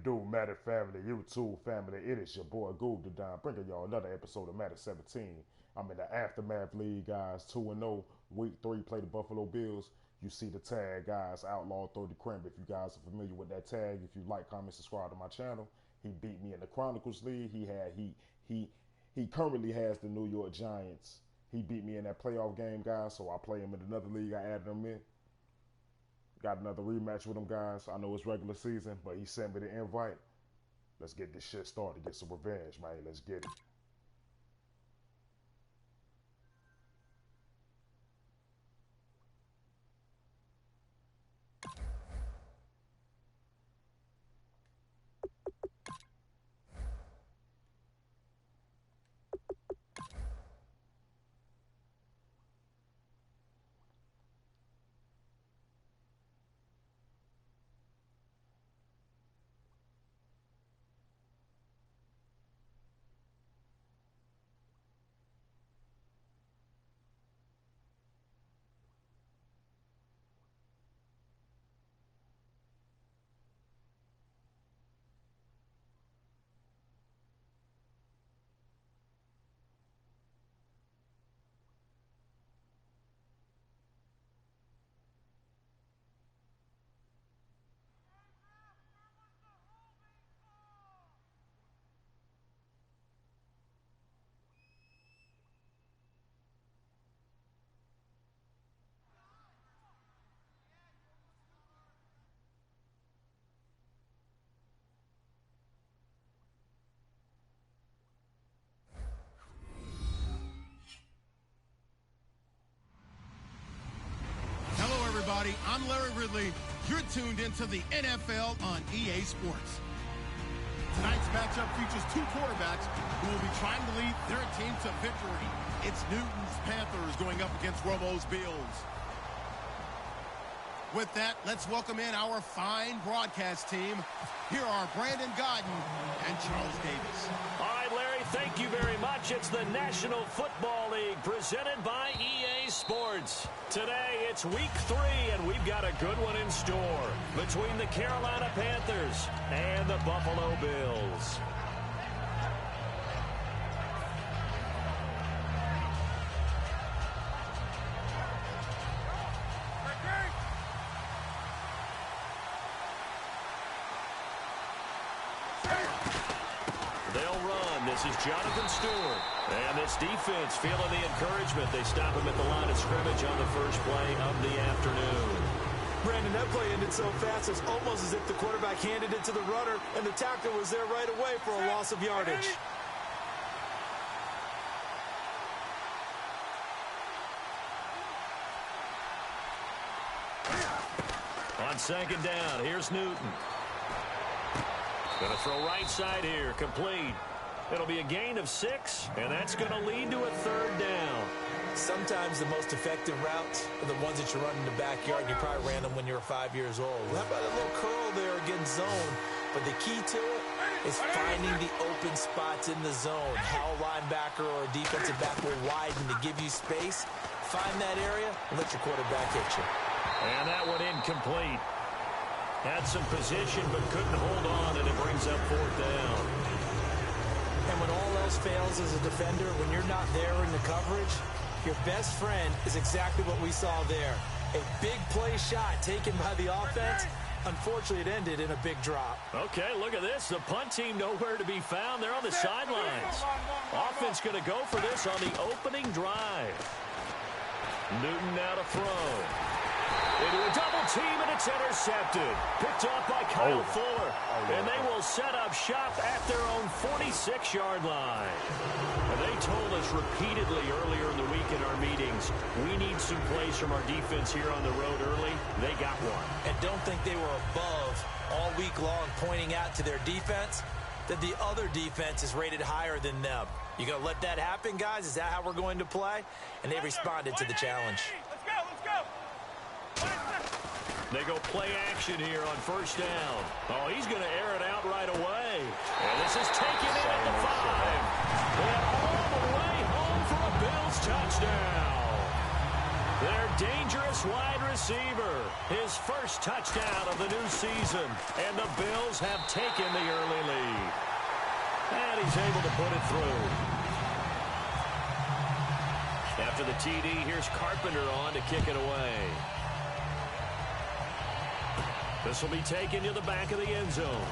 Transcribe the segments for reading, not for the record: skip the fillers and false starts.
it do, Matter family, YouTube family? It is your boy Goob the Don, bringing y'all another episode of Matter 17. I'm in the Aftermath League, guys, 2-0. Week 3, play the Buffalo Bills. You see the tag, guys, Outlaw 30 Crimp. If you guys are familiar with that tag, if you like, comment, subscribe to my channel. He beat me in the Chronicles League. He currently has the New York Giants. He beat me in that playoff game, guys, so I play him in another league. I added him in. Got another rematch with him, guys. I know it's regular season, but he sent me the invite. Let's get this shit started. Get some revenge, man. Let's get it. I'm Larry Ridley. You're tuned into the NFL on EA Sports. Tonight's matchup features two quarterbacks who will be trying to lead their team to victory. It's Newton's Panthers going up against Romo's Bills. With that, let's welcome in our fine broadcast team. Here are Brandon Godden and Charles Davis. All right, Larry, thank you very much. It's the National Football League presented by EA Sports. Today, it's week 3, and we've got a good one in store between the Carolina Panthers and the Buffalo Bills. This is Jonathan Stewart. And this defense feeling the encouragement. They stop him at the line of scrimmage on the first play of the afternoon. Brandon, that play ended so fast, it's almost as if the quarterback handed it to the runner, and the tackler was there right away for a loss of yardage. On second down, here's Newton. Going to throw right side here, complete. It'll be a gain of 6, and that's going to lead to a third down. Sometimes the most effective routes are the ones that you run in the backyard, and you probably ran them when you were 5 years old. How about a little curl there against zone? But the key to it is finding the open spots in the zone. How a linebacker or a defensive back will widen to give you space. Find that area and let your quarterback hit you. And that one incomplete. Had some position but couldn't hold on, and it brings up fourth down. And when all else fails as a defender, when you're not there in the coverage, your best friend is exactly what we saw there. A big play shot taken by the offense. Unfortunately, it ended in a big drop. Okay, look at this. The punt team nowhere to be found. They're on the sidelines. Offense going to go for this on the opening drive. Newton now to throw. Into a double team, and it's intercepted. Picked off by Kyle Fuller. And they will set up shop at their own 46-yard line. And they told us repeatedly earlier in the week in our meetings, we need some plays from our defense here on the road early. They got one. And don't think they were above all week long pointing out to their defense that the other defense is rated higher than them. You going to let that happen, guys? Is that how we're going to play? And they responded to the challenge. Let's go. They go play action here on first down. Oh, he's going to air it out right away. And this is taken in at the 5. And all the way home for a Bills touchdown. Their dangerous wide receiver. His first touchdown of the new season. And the Bills have taken the early lead. And he's able to put it through. After the TD, here's Carpenter on to kick it away. This will be taken to the back of the end zone.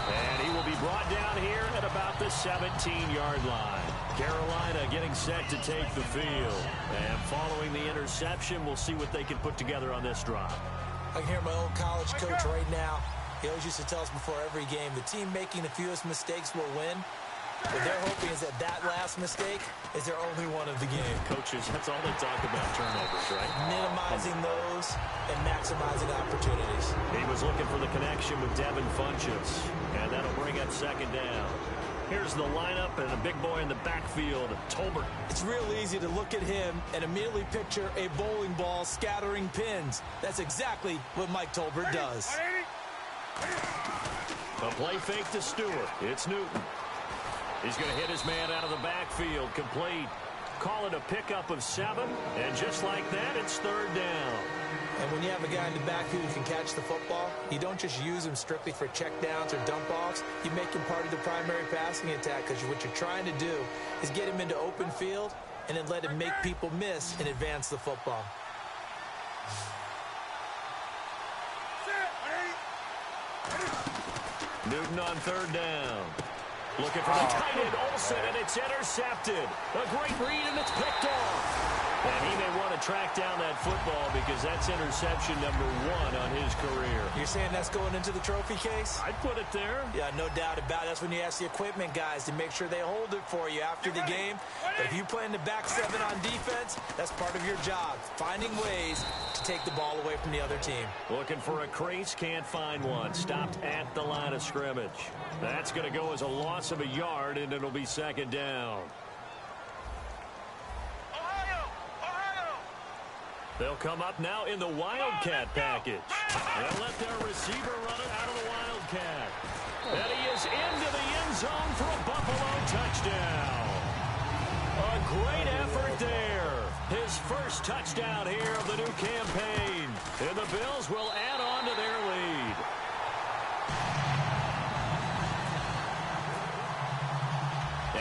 And he will be brought down here at about the 17-yard line. Carolina getting set to take the field. And following the interception, we'll see what they can put together on this drive. I can hear my old college coach right now. He always used to tell us before every game, the team making the fewest mistakes will win. What they're hoping is that last mistake is their only one of the game. Coaches, that's all they talk about, turnovers, right? Minimizing those and maximizing opportunities. He was looking for the connection with Devin Funchess, and that'll bring up second down. Here's the lineup and a big boy in the backfield, Tolbert. It's real easy to look at him and immediately picture a bowling ball scattering pins. That's exactly what Mike Tolbert does. A play fake to Stewart. It's Newton. He's going to hit his man out of the backfield, complete. Call it a pickup of 7, and just like that, it's third down. And when you have a guy in the backfield who can catch the football, you don't just use him strictly for checkdowns or dump-offs. You make him part of the primary passing attack, because what you're trying to do is get him into open field and then let him make people miss and advance the football. Newton on third down. Looking for the tight end, Olsen, and it's intercepted. A great read, and it's picked off. And he may want to track down that football because that's interception number 1 on his career. You're saying that's going into the trophy case? I'd put it there. Yeah, no doubt about it. That's when you ask the equipment guys to make sure they hold it for you after the game. But if you play in the back 7 on defense, that's part of your job, finding ways to take the ball away from the other team. Looking for a crease, can't find one. Stopped at the line of scrimmage. That's going to go as a loss of a yard, and it'll be second down. They'll come up now in the Wildcat package. They'll let their receiver run it out of the Wildcat. And he is into the end zone for a Buffalo touchdown. A great effort there. His first touchdown here of the new campaign. And the Bills will add on to their lead.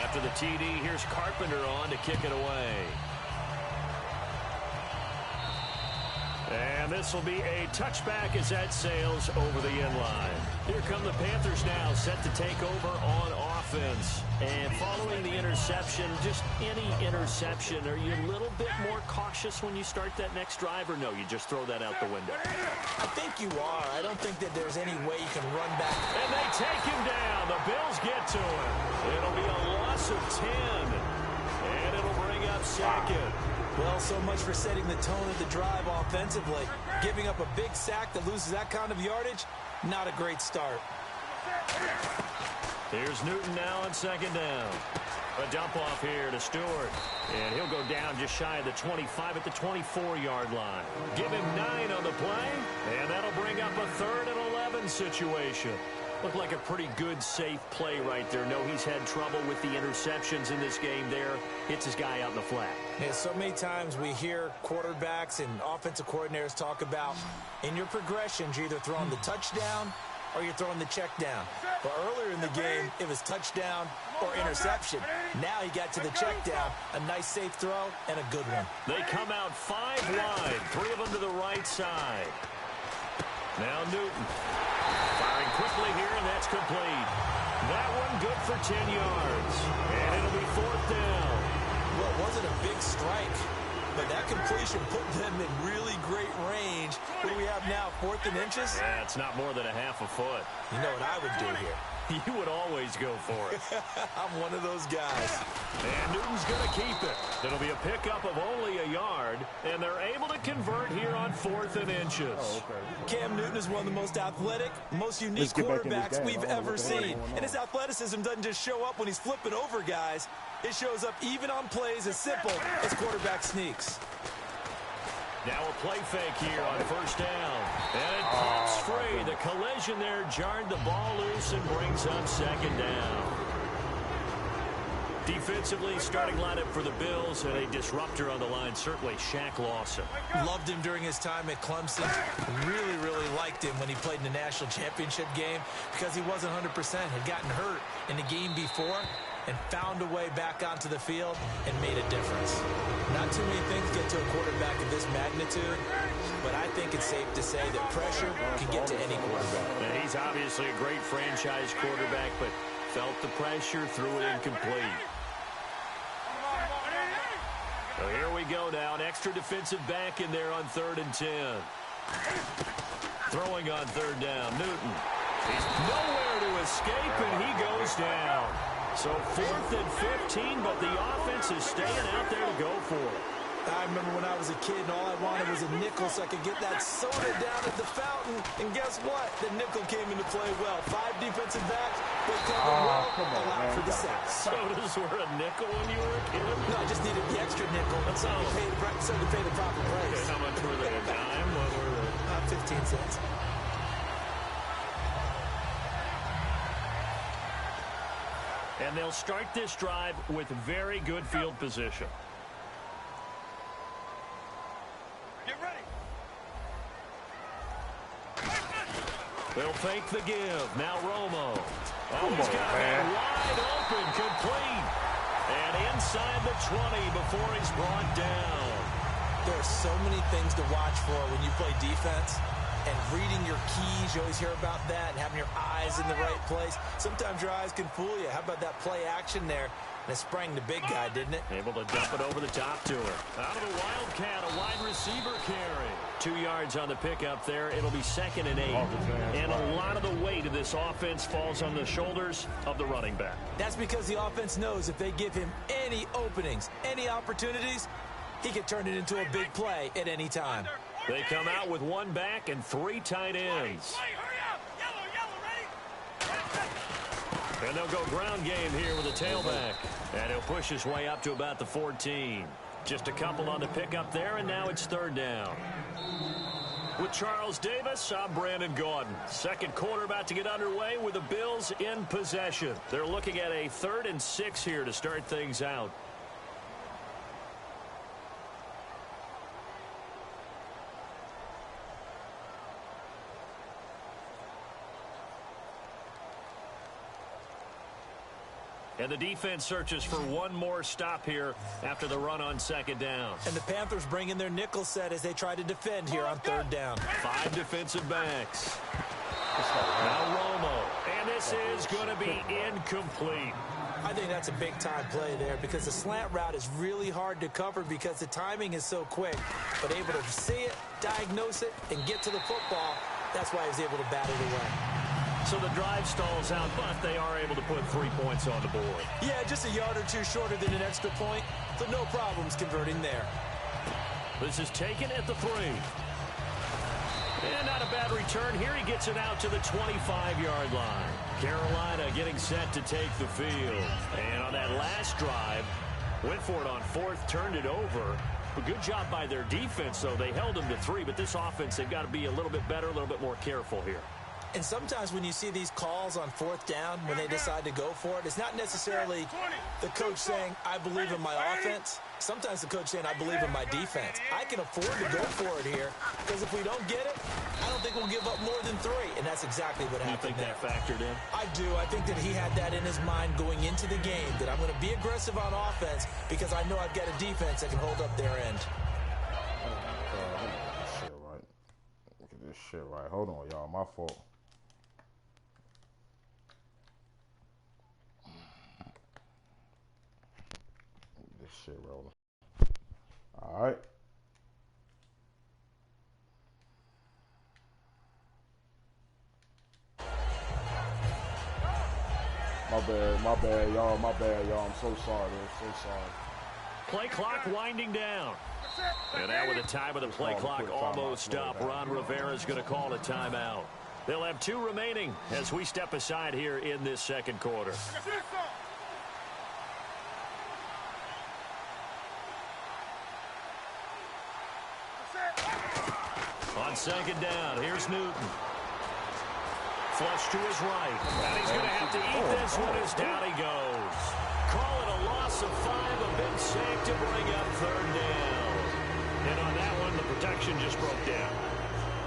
After the TD, here's Carpenter on to kick it away. And this will be a touchback as that sails over the end line. Here come the Panthers now, set to take over on offense. And following the interception, just any interception, are you a little bit more cautious when you start that next drive, or no, you just throw that out the window? I think you are. I don't think that there's any way you can run back. And they take him down. The Bills get to him. It'll be a loss of 10. And it'll bring up second. Well, so much for setting the tone of the drive offensively. Giving up a big sack that loses that kind of yardage, not a great start. Here's Newton now on second down. A dump off here to Stewart. And he'll go down just shy of the 25 at the 24-yard line. Give him 9 on the play, and that'll bring up a 3rd and 11 situation. Looked like a pretty good, safe play right there. No, he's had trouble with the interceptions in this game there. Hits his guy out in the flat. Yeah, so many times we hear quarterbacks and offensive coordinators talk about in your progressions, you're either throwing the touchdown or you're throwing the check down. But earlier in the game, it was touchdown or interception. Now he got to the check down, a nice safe throw, and a good one. They come out 5 wide, 3 of them to the right side. Now Newton. Firing quickly here, and that's complete. That one good for 10 yards. And it'll be 4th down. Well, it wasn't a big strike, but that completion put them in really great range. What do we have now, 4th and inches? Yeah, it's not more than a half a foot. You know what I would do here? You would always go for it. I'm one of those guys. And Newton's going to keep it. It'll be a pickup of only a yard, and they're able to convert here on 4th and inches. Oh, okay. Cam Newton is one of the most athletic, most unique quarterbacks we've ever seen. And his athleticism doesn't just show up when he's flipping over guys. It shows up even on plays as simple as quarterback sneaks. Now a play fake here on 1st down. And it pops free. The collision there jarred the ball loose and brings up 2nd down. Defensively, starting lineup for the Bills, and a disruptor on the line, certainly Shaq Lawson. Loved him during his time at Clemson. Really, really liked him when he played in the national championship game because he wasn't 100%, had gotten hurt in the game before, and found a way back onto the field and made a difference. Not too many things get to a quarterback of this magnitude, but I think it's safe to say that pressure can get to any quarterback. And he's obviously a great franchise quarterback, but felt the pressure, threw it incomplete. So here we go now. An extra defensive back in there on 3rd and 10. Throwing on 3rd down. Newton. He's nowhere to escape, and he goes down. So 4th and 15, but the offense is staying out there to go for it. I remember when I was a kid and all I wanted was a nickel so I could get that soda down at the fountain. And guess what? The nickel came into play well. 5 defensive backs, they covered well, allowed for the sack. Sodas were a nickel when you were a kid? No, I just needed the extra nickel so to pay the proper price. Okay, how much were they? A dime? What were they? 15 cents. And they'll start this drive with very good field position. Get ready. They'll fake the give. Now Romo. Oh, Come he's on, got man. it wide open, complete. And inside the 20 before he's brought down. There are so many things to watch for when you play defense. And reading your keys, you always hear about that, and having your eyes in the right place. Sometimes your eyes can fool you. How about that play action there? And it sprang the big guy, didn't it? Able to dump it over the top to her. Out of the Wildcat, a wide receiver carry. 2 yards on the pickup there. It'll be 2nd and 8. And a lot of the weight of this offense falls on the shoulders of the running back. That's because the offense knows if they give him any openings, any opportunities, he can turn it into a big play at any time. They come out with 1 back and 3 tight ends. And they'll go ground game here with a tailback. And he'll push his way up to about the 14. Just a couple on the pickup there, and now it's 3rd down. With Charles Davis, I'm Brandon Gaudin. Second quarter about to get underway with the Bills in possession. They're looking at a 3rd and 6 here to start things out. And the defense searches for one more stop here after the run on 2nd down. And the Panthers bring in their nickel set as they try to defend here on 3rd down. 5 defensive backs. Now Romo. And this is going to be incomplete. I think that's a big-time play there because the slant route is really hard to cover because the timing is so quick. But able to see it, diagnose it, and get to the football, that's why he was able to bat it away. So the drive stalls out, but they are able to put 3 points on the board. Yeah, just a yard or two shorter than an extra point, so no problems converting there. This is taken at the 3. And not a bad return here. He gets it out to the 25-yard line. Carolina getting set to take the field. And on that last drive, went for it on 4th, turned it over. A good job by their defense, though. They held them to 3, but this offense, they've got to be a little bit better, a little bit more careful here. And sometimes when you see these calls on 4th down, when they decide to go for it, it's not necessarily the coach saying, I believe in my offense. Sometimes the coach saying, I believe in my defense. I can afford to go for it here because if we don't get it, I don't think we'll give up more than 3. And that's exactly what happened there. You think that factored in? I do. I think that he had that in his mind going into the game, that I'm going to be aggressive on offense because I know I've got a defense that can hold up their end. Look at this shit right. Hold on, y'all. My fault. Shit rolling. All right. My bad, y'all. I'm so sorry, man. So sorry. Play clock winding down. And now with the time of the play clock almost up, Ron Rivera's going to call a timeout. They'll have 2 remaining as we step aside here in this 2nd quarter. On 2nd down, here's Newton. Flush to his right. And he's going to have to eat this one as down he goes. call it a loss of 5, a big save to bring up third down. And on that one, the protection just broke down.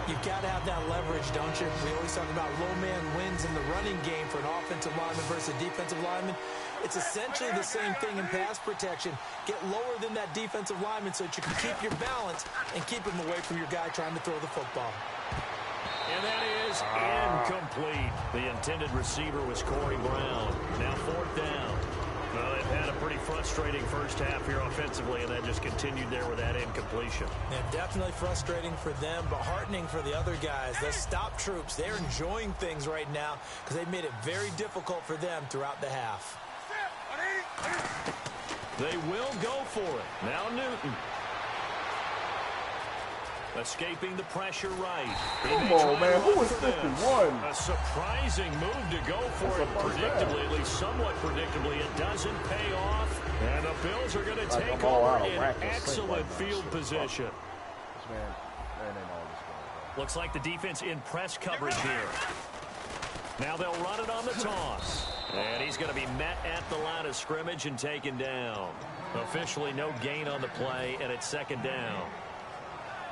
You've got to have that leverage, don't you? We always talk about low man wins in the running game for an offensive lineman versus a defensive lineman. It's essentially the same thing in pass protection. Get lower than that defensive lineman so that you can keep your balance and keep him away from your guy trying to throw the football. And that is incomplete. The intended receiver was Corey Brown. Now fourth down. Well, they've had a pretty frustrating first half here offensively, and that just continued there with that incompletion. Yeah, definitely frustrating for them, but heartening for the other guys. The stop troops, they're enjoying things right now because they made it very difficult for them throughout the half. They will go for it. Now Newton. Escaping the pressure right. Come on, man. Who was 51? A surprising move to go for it. Predictably, at least somewhat predictably, it doesn't pay off. And the Bills are going to take over in excellent field position. Looks like the defense in press coverage here. Now they'll run it on the toss. And he's going to be met at the line of scrimmage and taken down. Officially no gain on the play, and it's second down.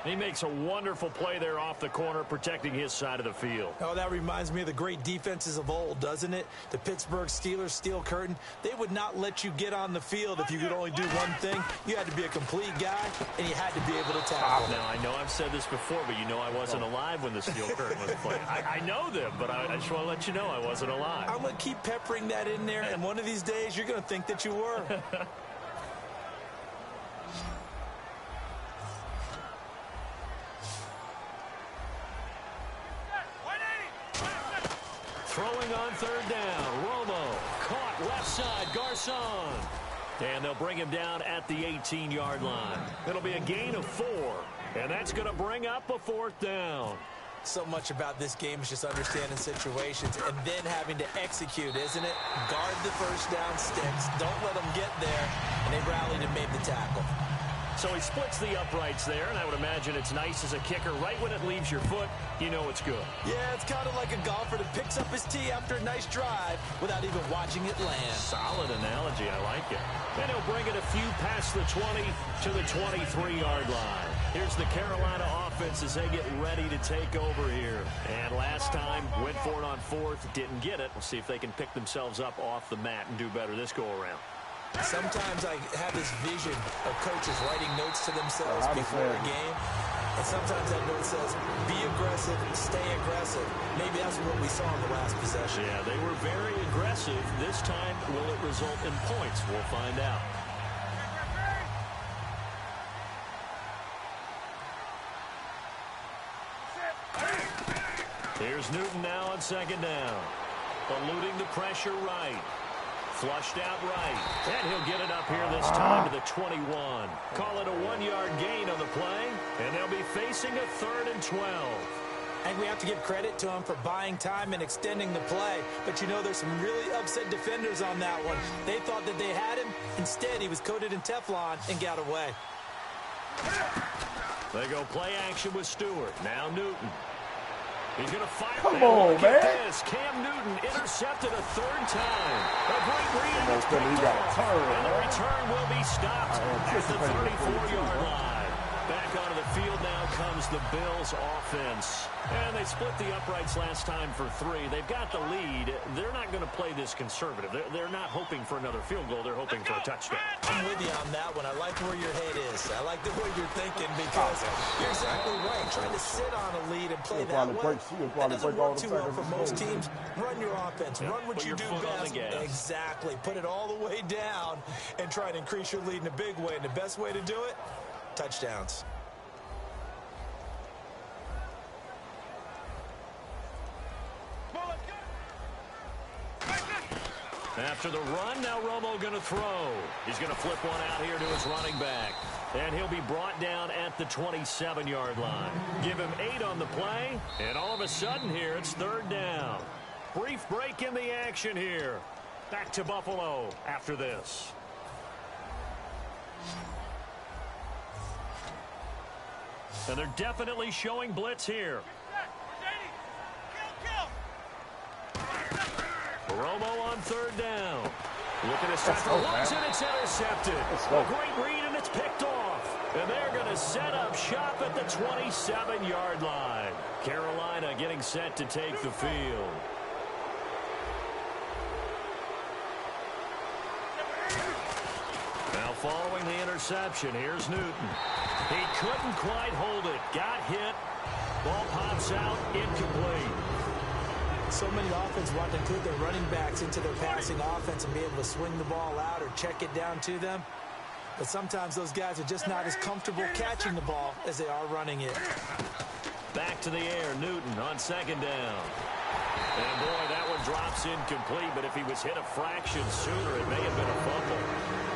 He makes a wonderful play there off the corner, protecting his side of the field. Oh, that reminds me of the great defenses of old, doesn't it? The Pittsburgh Steelers steel curtain. They would not let you get on the field if you could only do one thing. You had to be a complete guy, and you had to be able to tackle. Now, I know I've said this before, but you know I wasn't alive when the steel curtain was played. I know them, but I just want to let you know I wasn't alive. I'm going to keep peppering that in there, and one of these days you're going to think that you were. Throwing on third down. Romo caught left side. Garcon. And they'll bring him down at the 18-yard line. It'll be a gain of 4. And that's going to bring up a fourth down. So much about this game is just understanding situations and then having to execute, isn't it? Guard the first down sticks. Don't let them get there. And they rallied and made the tackle. So he splits the uprights there, and I would imagine it's nice as a kicker. Right when it leaves your foot, you know it's good. Yeah, it's kind of like a golfer that picks up his tee after a nice drive without even watching it land. Solid analogy. I like it. And he'll bring it a few past the 20 to the 23-yard line. Here's the Carolina offense as they get ready to take over here. And last time, went for it on fourth, didn't get it. We'll see if they can pick themselves up off the mat and do better this go-around. Sometimes I have this vision of coaches writing notes to themselves before a game. And sometimes that note says, be aggressive, stay aggressive. Maybe that's what we saw in the last possession. Yeah, they were very aggressive. This time, will it result in points? We'll find out. Here's Newton now on second down. Eluding the pressure right. Flushed out right. And he'll get it up here this time to the 21. Call it a 1-yard gain on the play. And they'll be facing a 3rd and 12. I think we have to give credit to him for buying time and extending the play. But you know, there's some really upset defenders on that one. They thought that they had him. Instead, he was coated in Teflon and got away. They go play action with Stewart. Now Newton. He's going to fire. Come on, man. This. Cam Newton intercepted a 3rd time. A great read. He got a turn, and the return will be stopped at the 34-yard line. Back onto the field now comes the Bills offense. And they split the uprights last time for 3. They've got the lead. They're not going to play this conservative. They're not hoping for another field goal. They're hoping for a touchdown. I'm with you on that one. I like where your head is. I like the way you're thinking because you're exactly right. Trying to sit on a lead and play that way. That doesn't work too well for most teams. Run your offense. Run what you do best. Exactly. Put it all the way down and try to increase your lead in a big way. And the best way to do it, touchdowns. After the run, now Romo going to throw. He's going to flip one out here to his running back. And he'll be brought down at the 27-yard line. Give him 8 on the play, and all of a sudden here, it's 3rd down. Brief break in the action here. Back to Buffalo after this. And they're definitely showing blitz here. Romo on 3rd down. Looking to start for once, and it's intercepted. A great read, and it's picked off. And they're going to set up shop at the 27-yard line. Carolina getting set to take the field. Now following the interception, here's Newton. He couldn't quite hold it. Got hit. Ball pops out, incomplete. So many offenses want to include their running backs into their passing offense and be able to swing the ball out or check it down to them. But sometimes those guys are just not as comfortable catching the ball as they are running it. Back to the air, Newton on second down. And boy, that one drops incomplete, but if he was hit a fraction sooner, it may have been a fumble.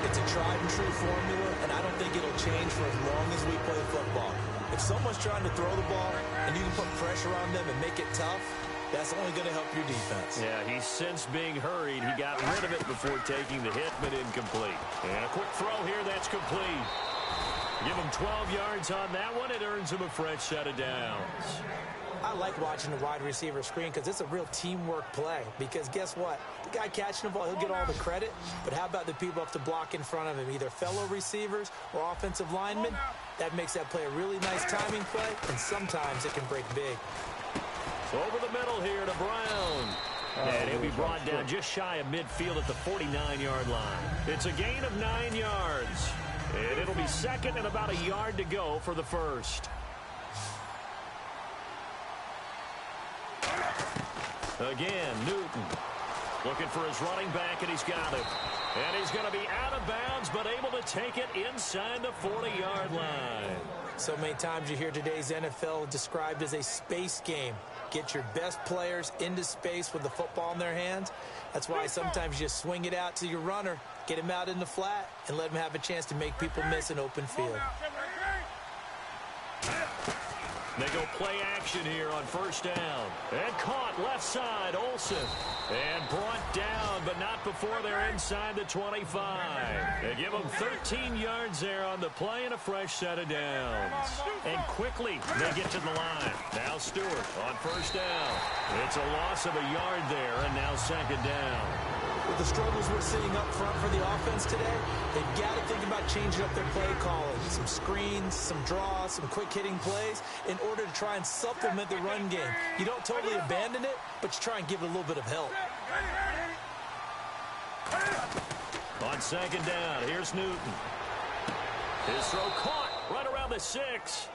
It's a tried and true formula, and I don't think it'll change for as long as we play football. If someone's trying to throw the ball and you can put pressure on them and make it tough, that's only going to help your defense. Yeah, he's since being hurried. He got rid of it before taking the hit, but incomplete. And a quick throw here, that's complete. Give him 12 yards on that one. It earns him a fresh set of downs. I like watching the wide receiver screen because it's a real teamwork play. Because guess what? The guy catching the ball, he'll get all the credit. But how about the people up to block in front of him, either fellow receivers or offensive linemen? That makes that play a really nice timing play, and sometimes it can break big. Over the middle here to Brown. And he'll be brought down just shy of midfield at the 49-yard line. It's a gain of 9 yards. And it'll be second and about a yard to go for the first. Again, Newton looking for his running back, and he's got it. And he's going to be out of bounds, but able to take it inside the 40-yard line. So many times you hear today's NFL described as a space game. Get your best players into space with the football in their hands. That's why sometimes you just swing it out to your runner, get him out in the flat, and let him have a chance to make people miss an open field. They go play action here on first down. And caught left side, Olsen. And brought down, but not before they're inside the 25. They give them 13 yards there on the play and a fresh set of downs. And quickly, they get to the line. Now Stewart on first down. It's a loss of a yard there, and now second down. With the struggles we're seeing up front for the offense today, they've got to think about changing up their play calling. Some screens, some draws, some quick-hitting plays in order to try and supplement the run game. You don't totally abandon it, but you try and give it a little bit of help. On second down, here's Newton. His throw caught right around the 6.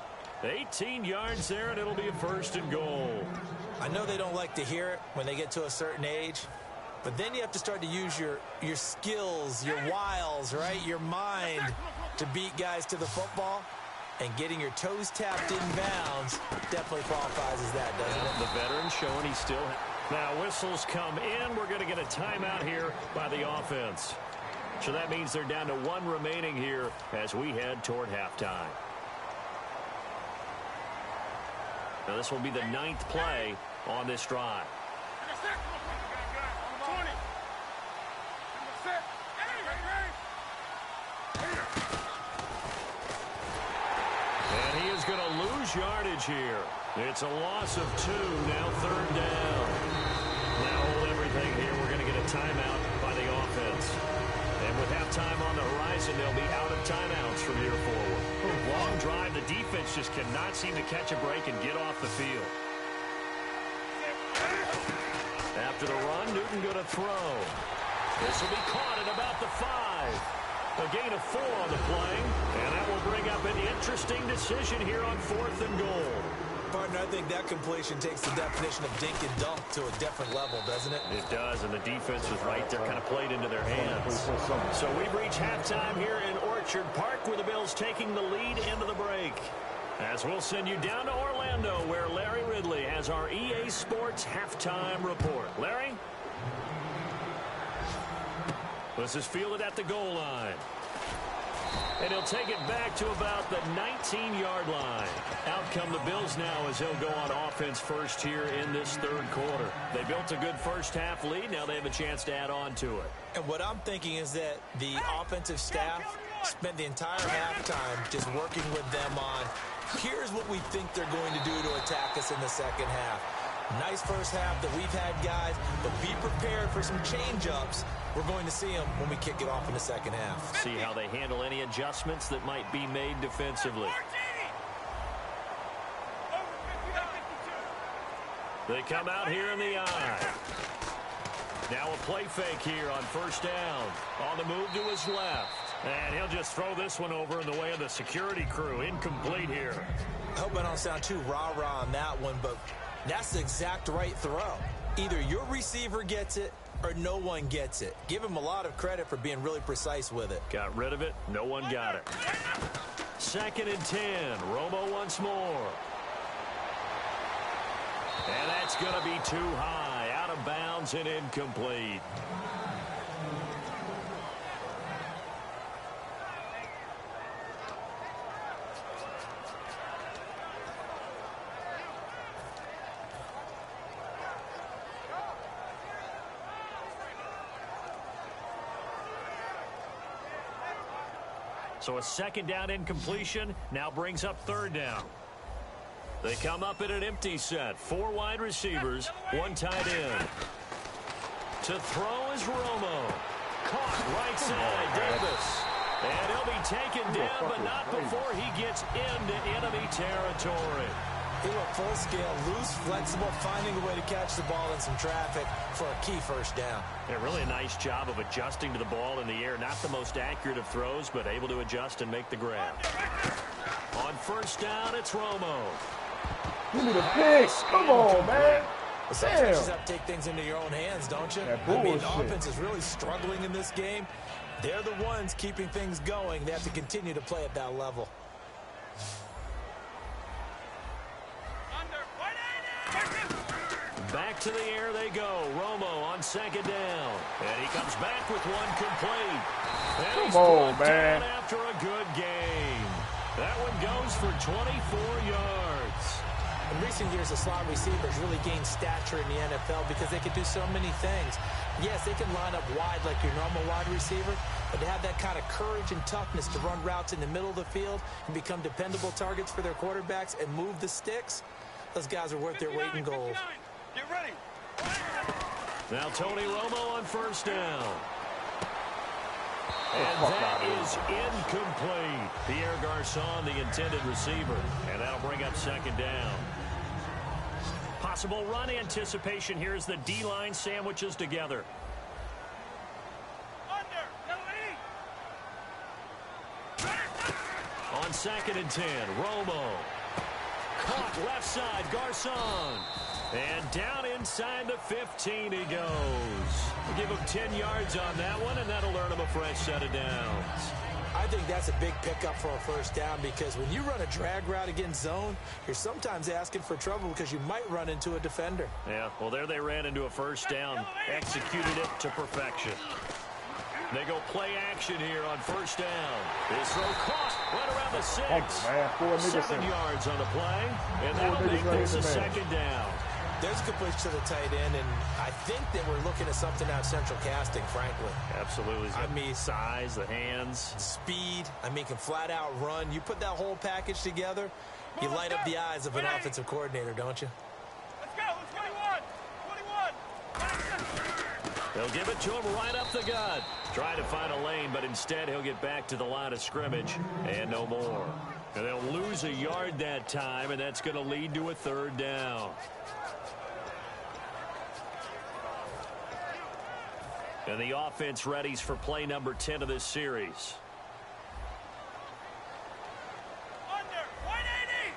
18 yards there, and it'll be a first and goal. I know they don't like to hear it when they get to a certain age, but then you have to start to use your skills, your wiles, right? Your mind to beat guys to the football. And getting your toes tapped in bounds definitely qualifies as that, doesn't it? The veteran showing he still... Now whistles come in. We're going to get a timeout here by the offense. So that means they're down to 1 remaining here as we head toward halftime. Now this will be the 9th play on this drive. And he is going to lose yardage here. It's a loss of 2, now third down. Now hold everything here. We're going to get a timeout by the offense. And with halftime on the horizon, they'll be out of timeouts from here forward. Long drive. The defense just cannot seem to catch a break and get off the field. After the run, Newton going to throw. This will be caught at about the 5. A gain of 4 on the play, and that will bring up an interesting decision here on 4th and goal. Partner, I think that completion takes the definition of dink and dunk to a different level, doesn't it? It does, and the defense was right there, kind of played into their hands. So we've reached halftime here in Orchard Park, where the Bills taking the lead into the break. As we'll send you down to Orlando, where Larry Ridley has our EA Sports halftime report. Larry? This is fielded at the goal line. And he'll take it back to about the 19-yard line. Out come the Bills now as they'll go on offense first here in this third quarter. They built a good first-half lead. Now they have a chance to add on to it. And what I'm thinking is that the offensive staff spent the entire halftime just working with them on, here's what we think they're going to do to attack us in the second half. Nice first half that we've had, guys, but be prepared for some change-ups. We're going to see them when we kick it off in the second half. See how they handle any adjustments that might be made defensively. They come out here in the eye. Now a play fake here on first down. On the move to his left. And he'll just throw this one over in the way of the security crew. Incomplete here. I hope I don't sound too rah-rah on that one, but that's the exact right throw. Either your receiver gets it or no one gets it. Give him a lot of credit for being really precise with it. Got rid of it. No one got it. 2nd and 10. Romo once more. And that's going to be too high. Out of bounds and incomplete. So a 2nd down incompletion now brings up 3rd down. They come up in an empty set. 4 wide receivers, 1 tight end. To throw is Romo. Caught right side, Davis. And he'll be taken down, but not before he gets into enemy territory. He looked full scale, loose, flexible, finding a way to catch the ball in some traffic for a key first down. Yeah, really a nice job of adjusting to the ball in the air. Not the most accurate of throws, but able to adjust and make the grab. On first down, it's Romo. Give me the pick. Come on, man. Well, sometimes you just have to take things into your own hands, don't you? I mean, the offense is really struggling in this game. They're the ones keeping things going. They have to continue to play at that level. Back to the air they go. Romo on 2nd down. And he comes back with one complete. And he's brought down after a good game. That one goes for 24 yards. In recent years, the slot receivers really gained stature in the NFL because they could do so many things. Yes, they can line up wide like your normal wide receiver, but to have that kind of courage and toughness to run routes in the middle of the field and become dependable targets for their quarterbacks and move the sticks, those guys are worth their weight in gold. Get ready. Now Tony Romo on first down. And that is incomplete. Pierre Garçon, the intended receiver. And that'll bring up 2nd down. Possible run anticipation here as the D-line sandwiches together. On 2nd and 10, Romo. Caught left side, Garçon. And down inside the 15 he goes. We'll give him 10 yards on that one, and that'll earn him a fresh set of downs. I think that's a big pickup for a first down because when you run a drag route against zone, you're sometimes asking for trouble because you might run into a defender. Yeah, well, there they ran into a first down, executed it to perfection. They go play action here on first down. This throw caught right around the 6. 7 yards on the play, and that'll make this a 2nd down. There's a good push to the tight end, and I think that we're looking at something out of central casting, frankly. Absolutely. I mean, size, the hands. Speed. I mean, can flat out run. You put that whole package together, you light up the eyes of an offensive coordinator, don't you? Let's go. 21. They'll give it to him right up the gut. Trying to find a lane, but instead he'll get back to the line of scrimmage and no more. And they'll lose a yard that time, and that's going to lead to a 3rd down. And the offense readies for play number 10 of this series. Under 180.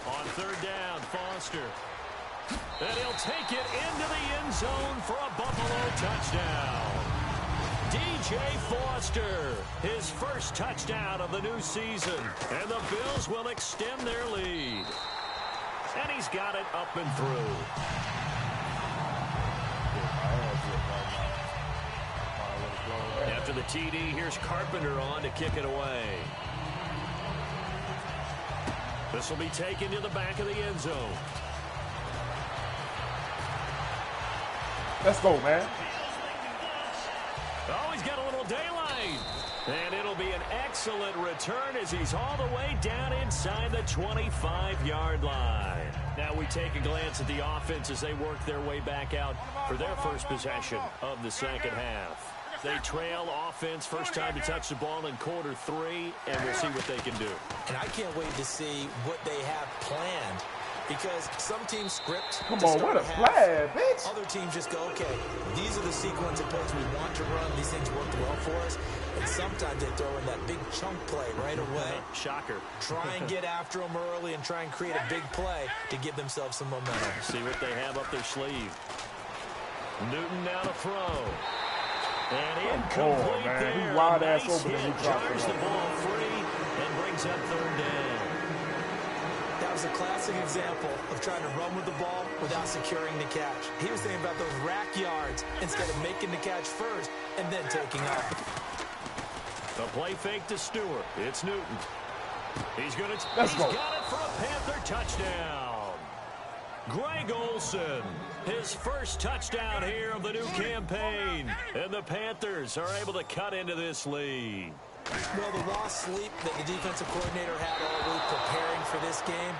On 3rd down, Foster. And he'll take it into the end zone for a Buffalo touchdown. DJ Foster, his first touchdown of the new season. And the Bills will extend their lead. And he's got it up and through. After the TD, here's Carpenter on to kick it away. This will be taken to the back of the end zone. Let's go, man. Oh, he's got a little daylight. And it'll be an excellent return as he's all the way down inside the 25-yard line. Now we take a glance at the offense as they work their way back out for their first possession of the second half. They trail offense, first time to touch the ball in quarter 3, and we'll see what they can do. And I can't wait to see what they have planned, because some teams script. Come on, what a flag, bitch. Other teams just go, okay, these are the sequence of plays we want to run. These things worked well for us. And sometimes they throw in that big chunk play right away. Shocker. Try and get after them early and try and create a big play to give themselves some momentum. See what they have up their sleeve. Newton now to throw. And incomplete man. there. He wide Nice ass open and he dropped jars it. the ball free and brings up third down. That was a classic example of trying to run with the ball without securing the catch. He was thinking about those rack yards instead of making the catch first and then taking off. A play fake to Stewart. It's Newton. He's got it for a Panther touchdown. Greg Olsen, his first touchdown here of the new campaign. And the Panthers are able to cut into this lead. Well, the lost sleep that the defensive coordinator had all week preparing for this game,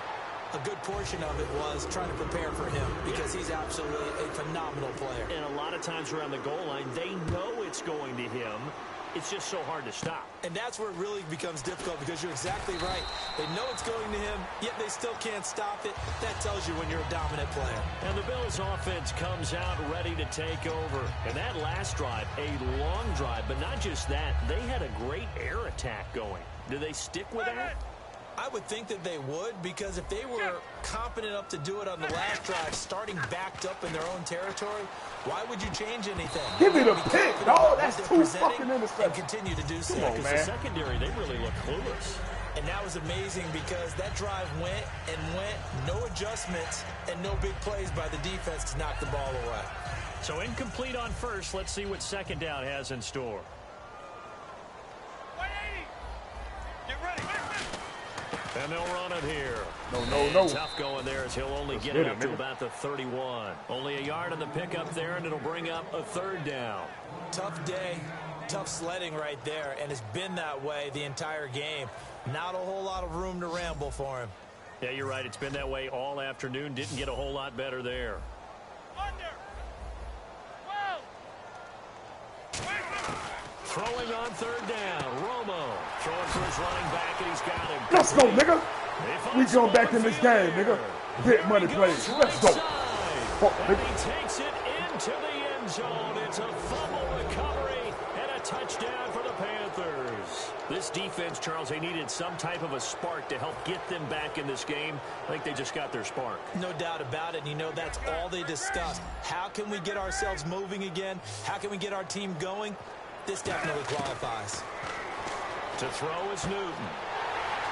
a good portion of it was trying to prepare for him because he's absolutely a phenomenal player. And a lot of times around the goal line, they know it's going to him. It's just so hard to stop. And that's where it really becomes difficult because you're exactly right. They know it's going to him, yet they still can't stop it. That tells you when you're a dominant player. And the Bills offense comes out ready to take over. And that last drive, a long drive, but not just that. They had a great air attack going. Do they stick with that? I would think that they would, because if they were competent enough to do it on the last drive, starting backed up in their own territory, why would you change anything? Give me the pick, dog. That's too fucking interceptions. And continue to do so. Because the secondary, they really look clueless. And that was amazing because that drive went and went, no adjustments, and no big plays by the defense to knock the ball away. So incomplete on first. Let's see what second down has in store. 180. Get ready. And they'll run it here. No. Tough going there as he'll only get it up to about the 31. Only a yard on the pickup there, and it'll bring up a third down. Tough day, tough sledding right there, and it's been that way the entire game. Not a whole lot of room to ramble for him. Yeah, you're right. It's been that way all afternoon. Didn't get a whole lot better there. Under. Throwing on third down. Romo throwing for his running back, and he's got him. Let's go, nigga. We go back in this game, nigga. Big money plays. Let's go. And he takes it into the end zone. It's a fumble recovery and a touchdown for the Panthers. This defense, Charles, they needed some type of a spark to help get them back in this game. I think they just got their spark. No doubt about it. And you know, that's all they discussed. How can we get ourselves moving again? How can we get our team going? This definitely qualifies. To throw is Newton.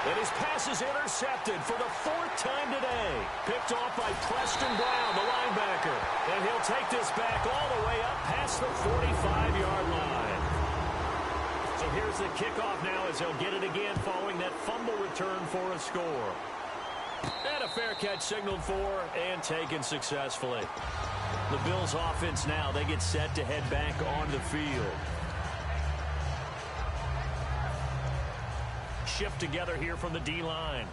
And his pass is intercepted for the fourth time today. Picked off by Preston Brown, the linebacker. And he'll take this back all the way up past the 45-yard line. So here's the kickoff now as he'll get it again following that fumble return for a score. And a fair catch signaled for and taken successfully. The Bills offense now, they get set to head back on the field. Shift together here from the D-line.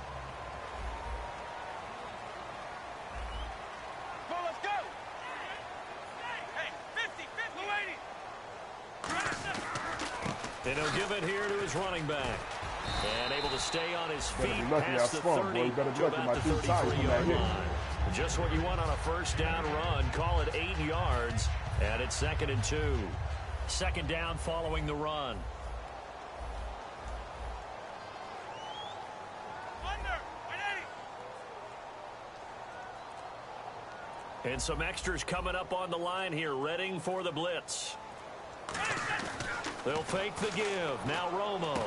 Well, let's go. Hey, 50, 50, 80. And he'll give it here to his running back. And able to stay on his feet past the 30 to about the 33-yard line. Just what you want on a first down run. Call it 8 yards. And it's 2nd and 2. Second down following the run. And some extras coming up on the line here, readying for the blitz. They'll fake the give. Now Romo.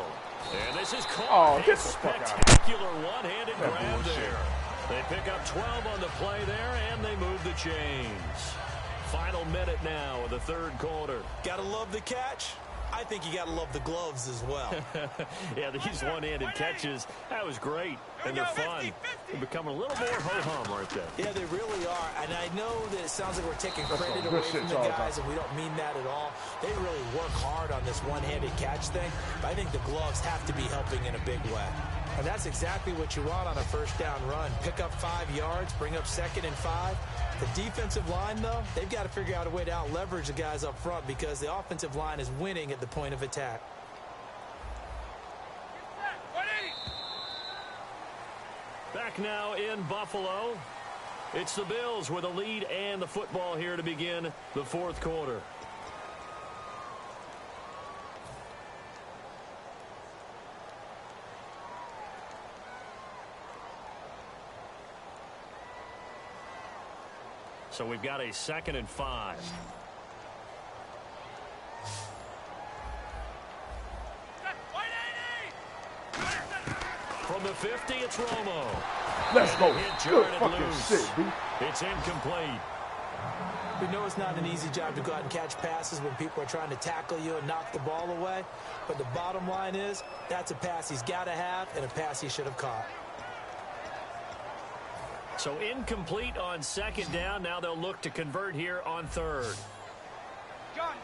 And this is caught. A spectacular one-handed grab there. They pick up 12 on the play there, and they move the chains. Final minute now of the third quarter. Gotta love the catch. I I think you got to love the gloves as well. Yeah, these one-handed catches, that was great, and they're fun. They're becoming a little more ho-hum right there. Yeah, they really are, and I know that it sounds like we're taking credit away from the guys, and we don't mean that at all. They really work hard on this one-handed catch thing, but I think the gloves have to be helping in a big way. And that's exactly what you want on a first down run. Pick up 5 yards, bring up 2nd and 5. The defensive line, though, they've got to figure out a way to out-leverage the guys up front because the offensive line is winning at the point of attack. Back now in Buffalo. It's the Bills with a lead and the football here to begin the fourth quarter. So we've got a 2nd and 5. From the 50, it's Romo. Let's go. Good fucking shit, B. It's incomplete. We know it's not an easy job to go out and catch passes when people are trying to tackle you and knock the ball away. But the bottom line is, that's a pass he's got to have and a pass he should have caught. So incomplete on 2nd down. Now they'll look to convert here on 3rd. Gun.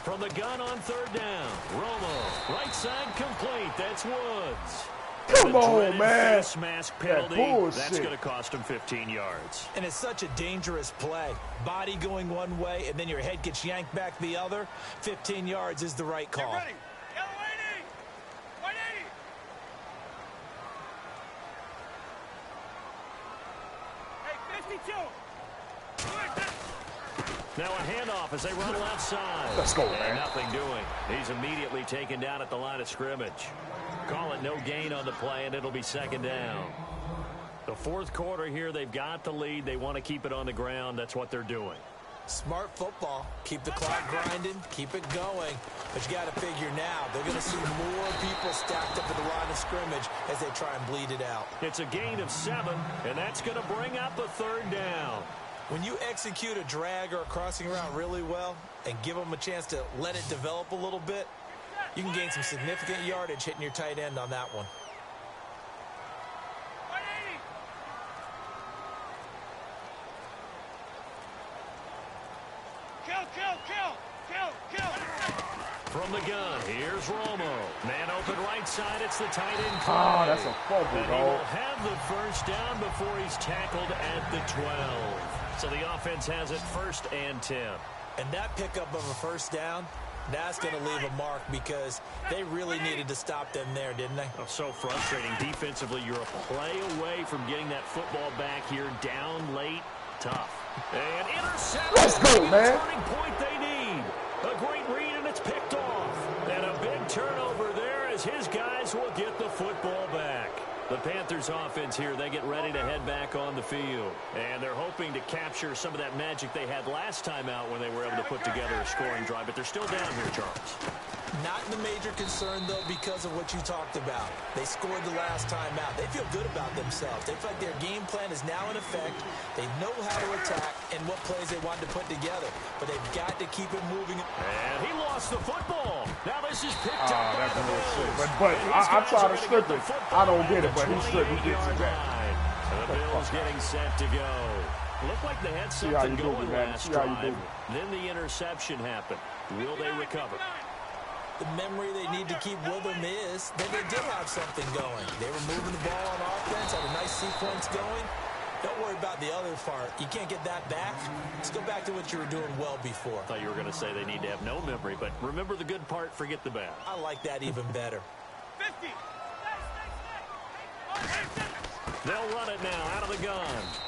From the gun on 3rd down. Romo, right side complete. That's Woods. Come on, man. Face mask penalty. That's going to cost him 15 yards. And it's such a dangerous play. Body going one way, and then your head gets yanked back the other. 15 yards is the right call. Get ready. Yellow 80. White 80. Hey, 52. Now a handoff as they run outside. Let's go, man. And nothing doing. He's immediately taken down at the line of scrimmage. Call it no gain on the play, and it'll be 2nd down. The fourth quarter here, they've got the lead. They want to keep it on the ground. That's what they're doing. Smart football. Keep the clock grinding. Keep it going. But you got to figure now, they're going to see more people stacked up at the line of scrimmage as they try and bleed it out. It's a gain of 7, and that's going to bring up a 3rd down. When you execute a drag or a crossing route really well and give them a chance to let it develop a little bit, you can gain some significant yardage hitting your tight end on that one. Kill. From the gun, here's Romo. Man open right side, it's the tight end. That's a fumble, and he will have the first down before he's tackled at the 12. So the offense has it 1st and 10. And that pickup of a first down, that's going to leave a mark because they really needed to stop them there, didn't they? Oh, so frustrating. Defensively, you're a play away from getting that football back here down late. Tough. And interception. Let's go, man. Turning point they need. A great read, and it's picked off. And a big turnover there as his guys will get the football back. The Panthers offense here, they get ready to head back on the field. And they're hoping to capture some of that magic they had last time out when they were able to put together a scoring drive. But they're still down here, Charles. Not the major concern, though, because of what you talked about. They scored the last time out. They feel good about themselves. They feel like their game plan is now in effect. They know how to attack and what plays they want to put together. But they've got to keep it moving. And he lost the football. Now this is picked up by the Bills. But I try to strip it. I don't get it, but he stripped it. The Bills getting set to go. Looked like they had something going last drive. Then the interception happened. Will they recover? The memory they need to keep with them is that they did have something going. They were moving the ball on offense, had a nice sequence going. Don't worry about the other part. You can't get that back. Let's go back to what you were doing well before. I thought you were going to say they need to have no memory, but remember the good part, forget the bad. I like that even better. 50. They'll run it now out of the gun.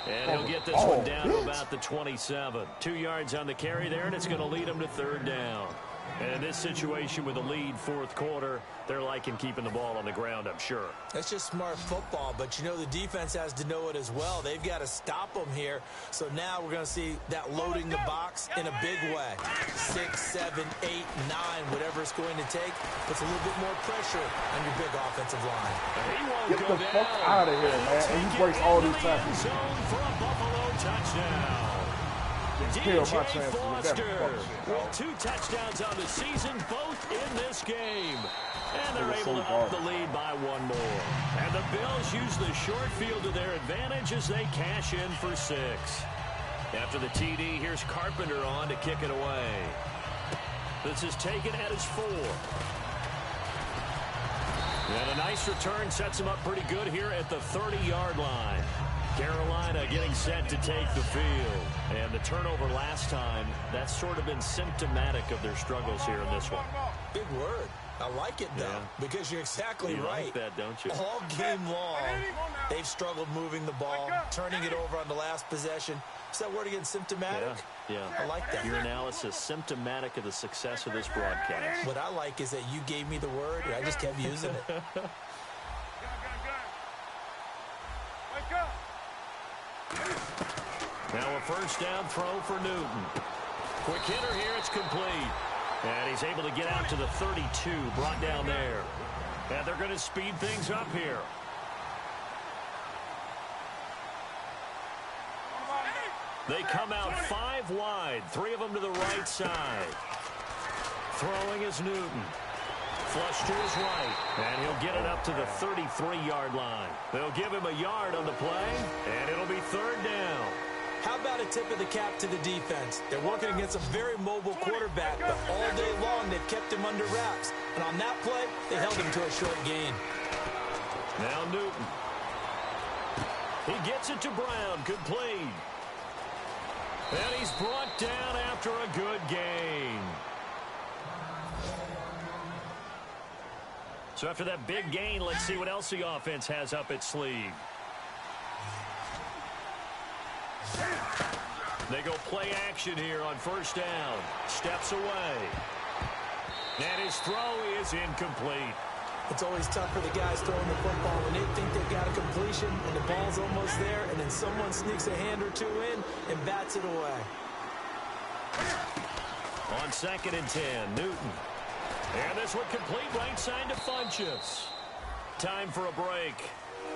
And he'll get this one down to about the 27. 2 yards on the carry there, and it's going to lead him to 3rd down. And in this situation with a lead fourth quarter, they're liking keeping the ball on the ground, I'm sure. That's just smart football, but you know the defense has to know it as well. They've got to stop them here. So now we're going to see that loading the box in a big way. 6, 7, 8, 9, whatever it's going to take, puts a little bit more pressure on your big offensive line. Get the fuck out of here, man. And he breaks all these tackles. For a Buffalo touchdown. Kill my DJ chances with that Foster fuck shit, with dog. 2 touchdowns on the season, both in this game. And they're It was able so to up the garbage. lead by 1 more. And the Bills use the short field to their advantage as they cash in for 6. After the TD, here's Carpenter on to kick it away. This is taken at his 4. And a nice return sets him up pretty good here at the 30-yard line. Carolina getting set to take the field. And the turnover last time, that's sort of been symptomatic of their struggles here in this one. Big word. I like it, though, because you're exactly You right. like that, don't you? All game long, they've struggled moving the ball, turning it over on the last possession. Is that word again, symptomatic? Yeah. I like that. Your analysis, symptomatic of the success of this broadcast. What I like is that you gave me the word, and I just kept using it. Wake up. Now a first down throw for Newton. Quick hitter here, it's complete. And he's able to get out to the 32, brought down there. And they're going to speed things up here. They come out 5 wide, 3 of them to the right side. Throwing is Newton. Flush to his right, and he'll get it up to the 33-yard line. They'll give him a yard on the play, and it'll be 3rd down. How about a tip of the cap to the defense? They're working against a very mobile quarterback, but all day long they've kept him under wraps. And on that play, they held him to a short gain. Now Newton. He gets it to Brown, complete. And he's brought down after a good gain. So after that big gain, let's see what else the offense has up its sleeve. They go play action here on first down. Steps away. And his throw is incomplete. It's always tough for the guys throwing the football when they think they've got a completion and the ball's almost there, and then someone sneaks a hand or two in and bats it away. On 2nd and 10, Newton. And this one complete right side to Funchess. Time for a break.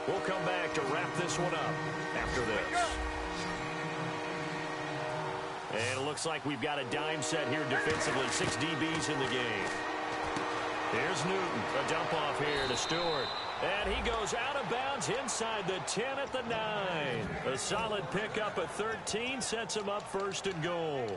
We'll come back to wrap this one up after this. And it looks like we've got a dime set here defensively. 6 DBs in the game. Here's Newton. A dump off here to Stewart. And he goes out of bounds inside the 10 at the 9. A solid pickup at 13 sets him up 1st and goal.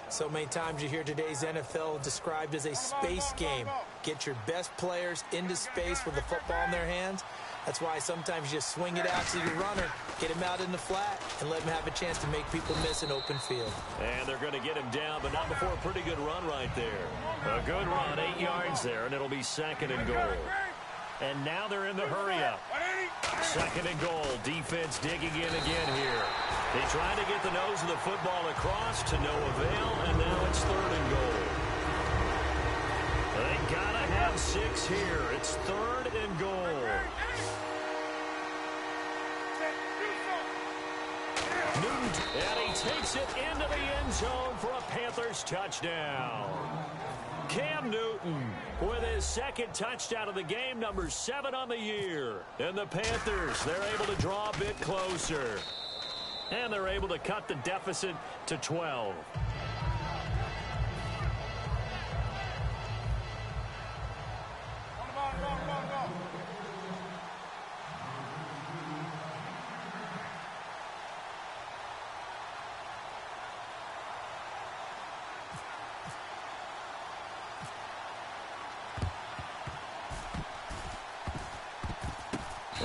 So many times you hear today's NFL described as a space game. Get your best players into space with the football in their hands. That's why sometimes you swing it out to your runner, get him out in the flat, and let him have a chance to make people miss an open field. And they're going to get him down, but not before a pretty good run right there. A good run, 8 yards there, and it'll be 2nd and goal. And now they're in the hurry-up. 2nd and goal. Defense digging in again here. They try to get the nose of the football across to no avail, and now it's 3rd and goal. They got to have 6 here. It's 3rd and goal. Newton, and he takes it into the end zone for a Panthers touchdown. Cam Newton with his 2nd touchdown of the game, number 7 on the year. And the Panthers, they're able to draw a bit closer. And they're able to cut the deficit to 12.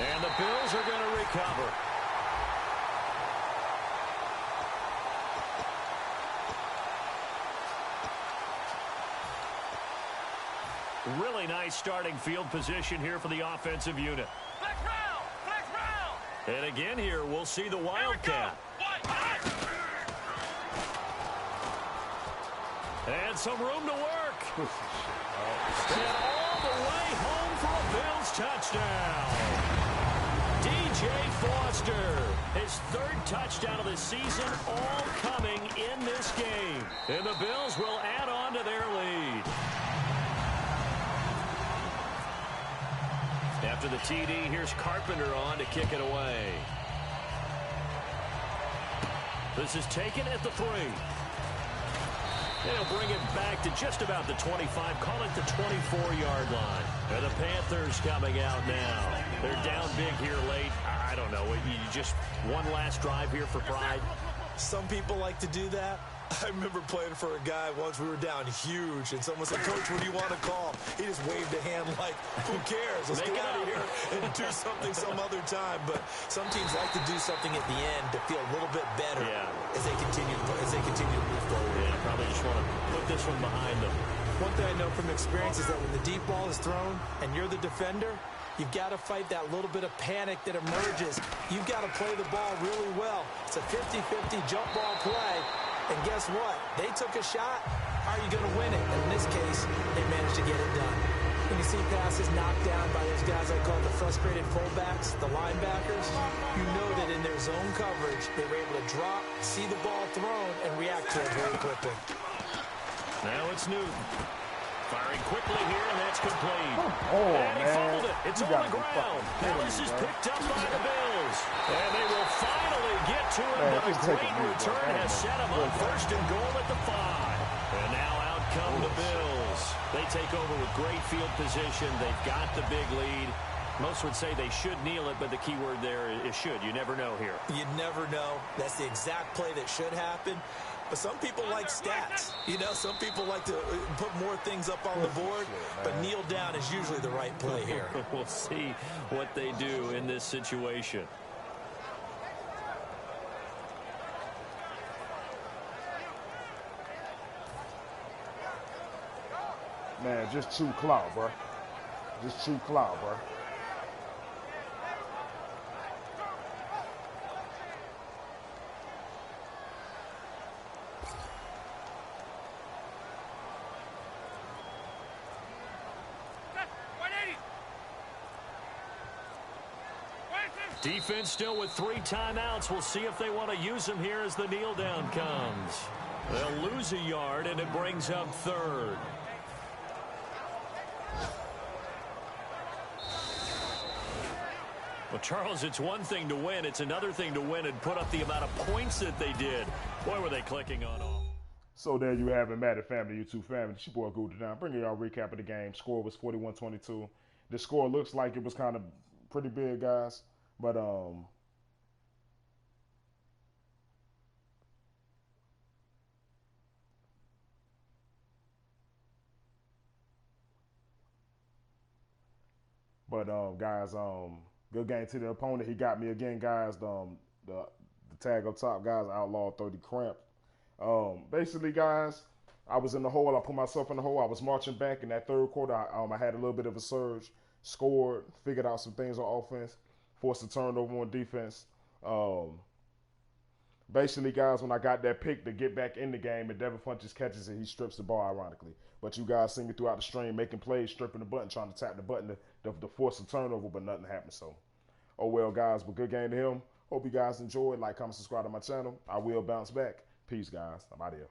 And the Bills are going to recover. Really nice starting field position here for the offensive unit. Flex round! Flex round! And again here, we'll see the Wildcat. And some room to work. And all the way home for a Bills touchdown. DJ Foster, his 3rd touchdown of the season, all coming in this game. And the Bills will add on to their lead. After the TD, here's Carpenter on to kick it away. This is taken at the 3. They'll bring it back to just about the 25, call it the 24-yard line. And the Panthers coming out now. They're down big here late. I don't know. You just one last drive here for pride. Some people like to do that. I remember playing for a guy once. We were down huge, and someone said, "Coach, what do you want to call?" He just waved a hand like, "Who cares? Let's get out of here and do something some other time." But some teams like to do something at the end to feel a little bit better as they continue to move forward. Yeah, probably just want to put this one behind them. One thing I know from experience is that when the deep ball is thrown and you're the defender, you've got to fight that little bit of panic that emerges. You've got to play the ball really well. It's a 50-50 jump ball play. And guess what? They took a shot. How are you going to win it? And in this case, they managed to get it done. When you see passes knocked down by those guys I call the frustrated fullbacks, the linebackers, you know that in their zone coverage, they were able to drop, see the ball thrown, and react to it very quickly. Now it's Newton. Firing quickly here, and that's complete. And he fumbled it. It's on the ground. Now this is picked up by the Bills. And they will finally get to it, but a great return has set them up first and goal at the 5. And now out come the Bills. They take over with great field position. They've got the big lead. Most would say they should kneel it, but the key word there is should. You never know here. You never know. That's the exact play that should happen. But some people like stats. You know, some people like to put more things up on the board, but kneel down is usually the right play here. We'll see what they do in this situation. Man, just chew clout, bro. Just chew clout, bro. Defense still with 3 timeouts. We'll see if they want to use them here as the kneel down comes. They'll lose a yard, and it brings up 3rd. Well, Charles, it's one thing to win. It's another thing to win and put up the amount of points that they did. Boy, were they clicking on off. So there you have it, Madden family, YouTube family. It's your boy Gouda Down. Bringing y'all a recap of the game. Score was 41-22. The score looks like it was kind of pretty big, guys. But guys, good game to the opponent. He got me again, guys. The tag up top, guys, Outlaw 30 cramp. Basically, guys, I was in the hole. I put myself in the hole. I was marching back in that third quarter. I had a little bit of a surge, scored, figured out some things on offense, forced a turnover on defense. Basically, guys, when I got that pick to get back in the game, and Devin Funches catches it, he strips the ball, ironically. But you guys see me throughout the stream making plays, stripping the button, trying to tap the button to force a turnover, but nothing happened. So, oh well, guys, but good game to him. Hope you guys enjoyed. Like, comment, subscribe to my channel. I will bounce back. Peace, guys. I'm out of here.